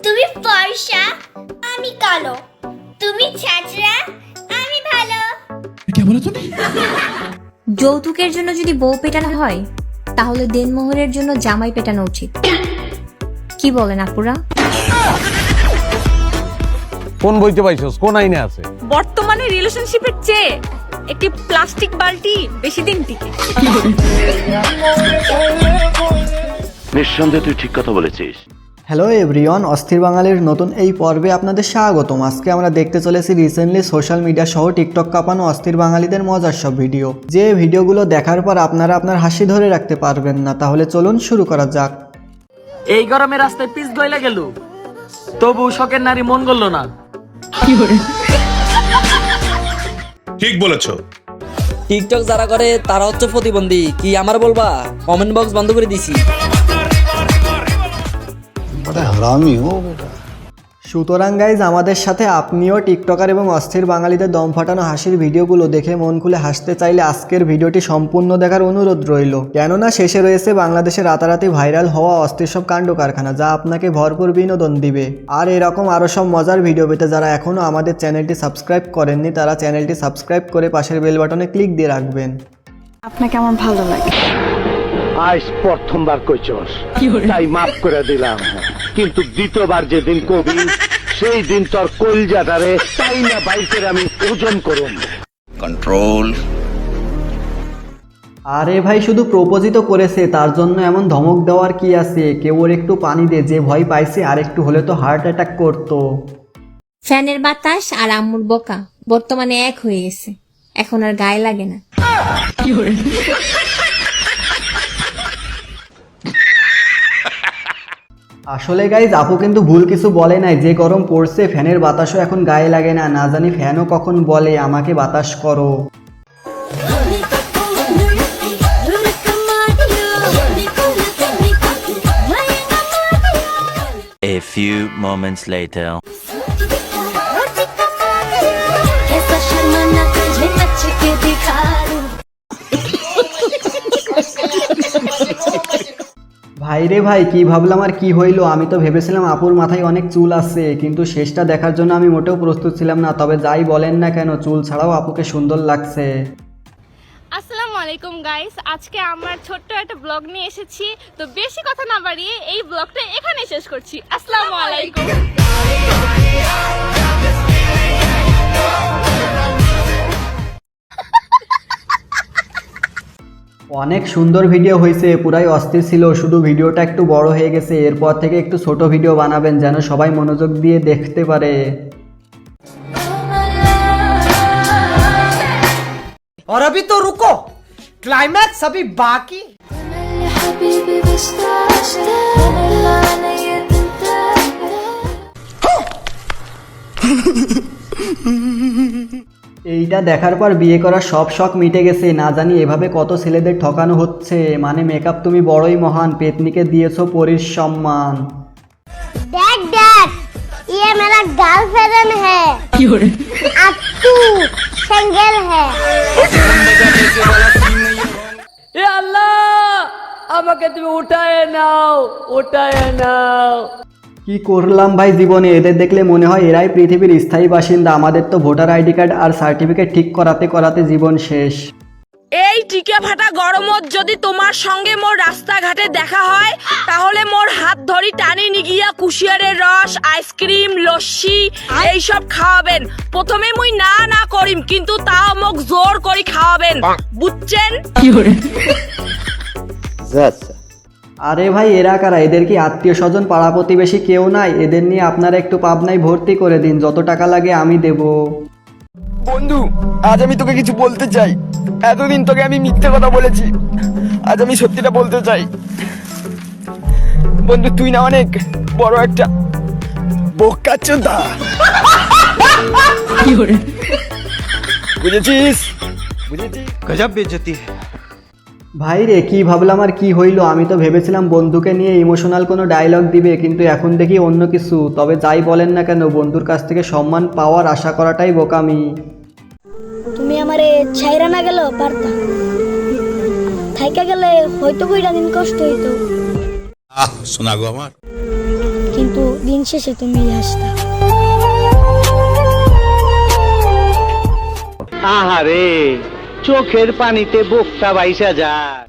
তুমি ফর্সা, আমি কালো। তুমি ছ্যাচরা, আমি ভালো। কি বলে তুমি? যৌতুকের জন্য যদি বউ পেটানো হয় তাহলে দেনমোহরের জন্য জামাই পেটানো উচিত। কি বলেন আপুরা? কোন বইতে পাইছস? কোন আইনে আছে? বর্তমানে রিলেশনশিপের চেয়ে একটি প্লাস্টিক বালতি বেশি দিন টিকে। নিঃসন্দেহে তুই ঠিক কথা বলেছিস। হ্যালো এভরিওয়ান, অস্থির বাঙালির নতুন এই পর্বে আপনাদের স্বাগতম। আজকে আমরা দেখতে চলেছি রিসেন্টলি সোশ্যাল মিডিয়া সহ টিকটক কাঁপানো অস্থির বাঙালিদের মজার সব ভিডিও, যে ভিডিওগুলো দেখার পর আপনারা আপনার হাসি ধরে রাখতে পারবেন না। তাহলে চলুন শুরু করা যাক। এই গরমে রাস্তায় পিস গইলা গেল, তবু শখের নারী মন গড়ল না। ঠিক বলেছো। টিকটক যারা করে তারা হচ্ছে প্রতিবন্ধী। কি আমার বলবা? কমেন্ট বক্স বন্ধ করে দিছি। সুতরাং গাইজ, আমাদের সাথে আপনিও টিকটকার এবং অস্থির বাঙালিদের দম ফাটানো হাসির ভিডিওগুলো দেখে মন খুলে হাসতে চাইলে আজকের ভিডিওটি সম্পূর্ণ দেখার অনুরোধ রইল। কেননা শেষে রয়েছে বাংলাদেশে রাতারাতি ভাইরাল হওয়া অস্থির সব কাণ্ড কারখানা, যা আপনাকে ভরপুর বিনোদন দিবে। আর এরকম আরও সব মজার ভিডিও পেতে যারা এখনও আমাদের চ্যানেলটি সাবস্ক্রাইব করেননি, তারা চ্যানেলটি সাবস্ক্রাইব করে পাশের বেল বাটনে ক্লিক দিয়ে রাখবেন। আপনাকে আমার ভালো লাগে। আজ প্রথমবার কইছস, তাই মাফ করে দিলাম, কিন্তু দ্বিতীয়বার যেদিন কবি সেই দিন তোর কলজাটারে তাই না বাইকের আমি ওজন করুন। কন্ট্রোল। আরে ভাই, শুধু প্রপোজই তো করেছে, তার জন্য এমন ধমক দেওয়ার কি আছে? কেউ ওর একটু পানি দে, যে ভয় পাইছে আর একটু হলে তো হার্ট অ্যাটাক করতো। ফ্যানের বাতাস আর আম্মুর বোকা বর্তমানে এক হয়ে গেছে, এখন আর গায়ে লাগে না। আসলে গাইজ, আপু কিন্তু ভুল কিছু বলে নাই। যে গরম পড়ছে, ফ্যানের বাতাসও এখন গায়ে লাগে না। না জানি ফ্যানও কখন বলে আমাকে বাতাস করো। A few moments later. ভাই রে ভাই, কি ভাবলাম আর কি হইলো? আমি তো ভেবেছিলাম আপুর মাথায় অনেক চুল আছে, কিন্তু শেষটা দেখার জন্য আমি মোটেও প্রস্তুত ছিলাম না। তবে যাই বলেন না কেন, চুল ছাড়াও আপুকে সুন্দর লাগছে। আসসালামু আলাইকুম গাইস, আজকে আমার ছোট্ট একটা ব্লগ নিয়ে এসেছি। তো বেশি কথা না বাড়িয়ে এই ব্লগটা এখানে শেষ করছি। আসসালামু আলাইকুম। অনেক সুন্দর ভিডিও হয়েছে, পুরাই অস্থির ছিল। শুধু ভিডিওটা একটু বড় হয়ে গেছে। এরপর থেকে একটু ছোট ভিডিও বানাবেন, যেন সবাই মনোযোগ দিয়ে দেখতে পারে। और अभी तो रुको, क्लाइमैक्स अभी बाकी। এইটা দেখার পর বিয়ে করার সব শখ মিটে গেছে। না জানি এভাবে কত ছেলেদের ঠকানো হচ্ছে। মানে মেকআপ তুমি বড়ই মহান, পেতনিকে দিয়েছো পরীর সম্মান। डैड डैड, ये मेरा गर्लफ्रेंड है। अत्तू सिंगल है। এ আল্লাহ, আমাকে তুমি উঠায় নাও, উঠায় নাও। কি করলাম ভাই জীবনে? এদের দেখলে মনে হয় এরাই পৃথিবীর স্থায়ী বাসিন্দা। আমাদের তো ভোটার আইডি কার্ড আর সার্টিফিকেট ঠিক করাতে করাতে জীবন শেষ। এই টিকে ফাটা গরমত যদি তোমার সঙ্গে মোর রাস্তাঘাটে দেখা হয়, তাহলে মোর হাত ধরি টানি নিগিয়া কুশিয়ারের রস, আইসক্রিম, লস্যি এইসব খাওয়াবেন। প্রথমে মুই না না করিম, কিন্তু তাও মোক জোর করি খাওয়াবেন, বুঝছেন? আরে ভাই, এরা কারা? এদের কি আত্মীয় স্বজন পাড়া প্রতিবেশী কেউ নাই? এদের নিয়ে আপনারা একটু পাবনায় ভর্তি করে দিন, যত টাকা লাগে আমি দেব। বন্ধু, আজ আমি তোকে কিছু বলতে চাই। এতদিন তোকে আমি মিথ্যে কথা বলেছি, আজ আমি সত্যিটা বলতে চাই। বন্ধু, তুই না অনেক বড় একটা বোকাচোদা। বুঝেছিস? গজব বেজতি। ভাই রে, কি ভাবলাম আর কি হইলো? আমি তো ভেবেছিলাম বন্ধুকে নিয়ে ইমোশনাল কোনো ডায়লগ দিবে, কিন্তু এখন দেখি অন্য কিছু। তবে যাই বলেন না কেন, বন্ধুর কাছ থেকে সম্মান পাওয়ার আশা করাটাই বোকামি। তুমি আমারে ছাইরা না গেল পারতা, থাইকা গেলে হয়তো কইরা দিন কষ্ট হইতো, শোনা গো আমার। কিন্তু দিন দিন শেষে তুমি হাসতা। আহারে চোখের পানিতে বুকটা বাইসা যায়।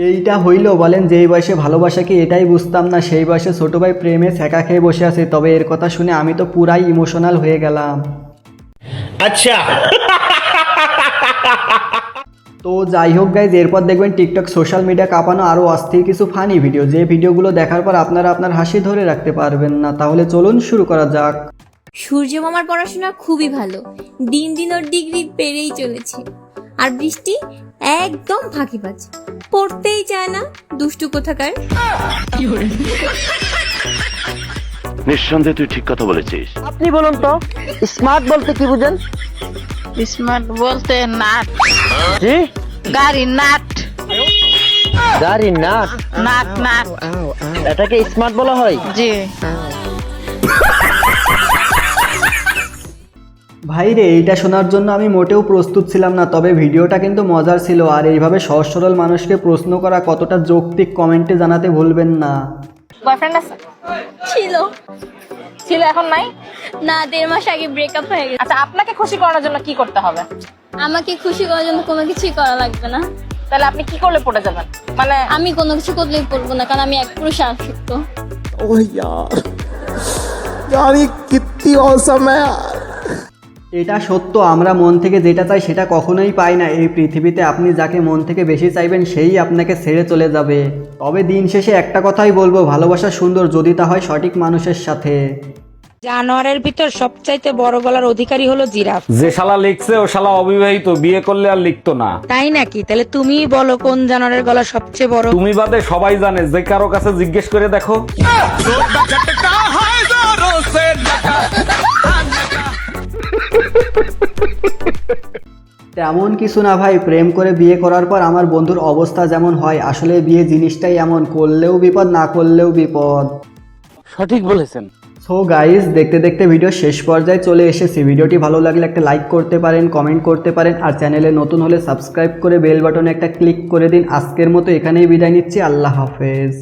এইটা হইল বলেন, যেই বয়সে ভালোবাসা কি এটাই বুঝতাম না, সেই বয়সে ছোট ভাই প্রেমে ছ্যাঁকা খেয়ে বসে আছে। তবে এর কথা শুনে আমি তো পুরাই ইমোশনাল হয়ে গেলাম। আচ্ছা তো যাই হোক গাইজ, এরপর দেখবেন টিকটক সোশ্যাল মিডিয়া কাঁপানো আরও অস্থির কিছু ফানি ভিডিও, যে ভিডিওগুলো দেখার পর আপনারা আপনার হাসি ধরে রাখতে পারবেন না। তাহলে চলুন শুরু করা যাক। সূর্য মামার পড়াশোনা খুবই ভালো, দিন দিন ওর ডিগ্রি বেড়েই চলেছে। আর বৃষ্টি একদম ফাঁকিবাজ, পড়তেই চায় না, দুষ্টু কোথাকার। নিঃসন্দেহে তুই ঠিক কথা বলেছিস। আপনি বলুন তো স্মার্ট বলতে কি বুঝেন? স্মার্ট বলতে নাট, জি, গাড়ি নাট, গাড়ি নাট, নাট নাট। এটাকে স্মার্ট বলা হয়? জি। ভাই রে, এইটা শোনার জন্য আমি মোটেও প্রস্তুত ছিলাম না। তবে ভিডিওটা কিন্তু মজার ছিল। আর এইভাবে সহজ সরল মানুষকে প্রশ্ন করা কতটা যৌক্তিক কমেন্টে জানাতে ভুলবেন না। বয়ফ্রেন্ড আছে? ছিল ছিল, এখন নাই? না, 1.5 মাস আগে ব্রেকআপ হয়ে গেছে। আচ্ছা, আপনাকে খুশি করার জন্য কি করতে হবে? আমাকে খুশি করার জন্য কোনো কিছুই করা লাগবে না। তাহলে আপনি কি করলে পড়ে যাবেন? মানে আমি কোনো কিছু করলেই পড়বো না, কারণ আমি এক পুরুষ আসক্ত। এটা সত্য, আমরা মন থেকে যেটা চাই সেটা কখনোই পাই না এই পৃথিবীতে। আপনি যাকে মন থেকে বেশি চাইবেন সেই আপনাকে ছেড়ে চলে যাবে। তবে দিন শেষে একটা কথাই বলবো, ভালোবাসা সুন্দর যদি তা হয় সঠিক মানুষের সাথে। জানোয়ারের ভিতর সবচাইতে বড় গলার অধিকারী হলো জিরাফ। যে শালা লিখছে ও শালা অবিবাহিত, বিয়ে করলে আর লিখতো না। তাই নাকি? তাহলে তুমিই বলো কোন জানোয়ারের গলা সবচেয়ে বড়? তুমি বাদে সবাই জানে, যে কারো কাছে জিজ্ঞেস করে দেখো। তেমন কিছু না ভাই, প্রেম করে বিয়ে করার পর আমার বন্ধুর অবস্থা যেমন হয়, আসলে বিয়ে জিনিসটাই এমন, করলেও বিপদ না করলেও বিপদ। সঠিক বলেছেন। সো গাইজ, দেখতে দেখতে ভিডিও শেষ পর্যায়ে চলে এসেছি। ভিডিওটি ভালো লাগলে একটা লাইক করতে পারেন, কমেন্ট করতে পারেন, আর চ্যানেলে নতুন হলে সাবস্ক্রাইব করে বেল বাটনে একটা ক্লিক করে দিন। আজকের মতো এখানেই বিদায় নিচ্ছি, আল্লাহ হাফেজ।